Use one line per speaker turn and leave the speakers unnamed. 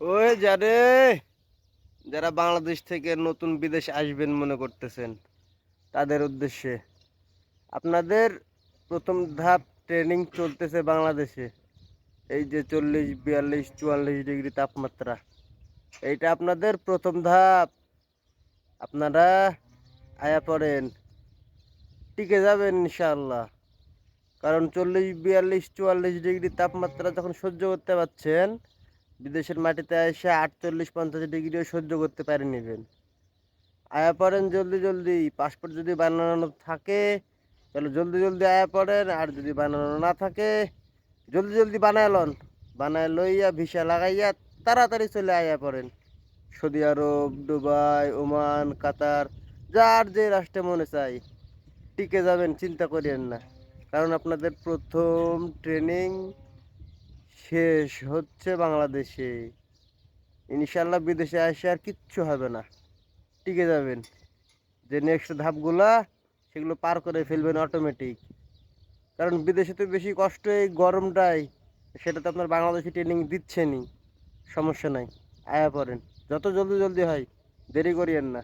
ওই যারে যারা বাংলাদেশ থেকে নতুন বিদেশে আসবেন মনে করতেছেন তাদের উদ্দেশ্যে আপনাদের প্রথম ধাপ ট্রেনিং চলতেছে বাংলাদেশে। এই যে 40, 42, 44 ডিগ্রি তাপমাত্রা, এইটা আপনাদের প্রথম ধাপ। আপনারা আয়া পড়েন, টিকে যাবেন ইনশাআল্লাহ। কারণ 40, 42, 44 ডিগ্রি তাপমাত্রা যখন সহ্য করতে পারছেন, বিদেশের মাটিতে এসে 48, 50 ডিগ্রিও সহ্য করতে পারে নিবেন। আয়া পড়েন জলদি জলদি। পাসপোর্ট যদি বানানো থাকে তাহলে জলদি জলদি আয়া পড়েন, আর যদি বানানো না থাকে জলদি জলদি বানায় লন। বানায় লইয়া ভিসা লাগাইয়া তাড়াতাড়ি চলে আয়া পড়েন। সৌদি আরব, দুবাই, ওমান, কাতার, যার যে রাষ্ট্রে মনে চাই টিকে যাবেন, চিন্তা করিয়েন না। কারণ আপনাদের প্রথম ট্রেনিং শেষ হচ্ছে বাংলাদেশে। ইনশাল্লাহ বিদেশে আসে আর কিচ্ছু হবে না, টিকে যাবেন। যে নেক্সট ধাপগুলা সেগুলো পার করে ফেলবেন অটোমেটিক। কারণ বিদেশে তো বেশি কষ্ট এই গরমটাই, সেটা তো আপনার বাংলাদেশি ট্রেনিং দিচ্ছেনই। সমস্যা নাই, আয়া পড়েন, যত জলদি জলদি হয়, দেরি করিয়েন না।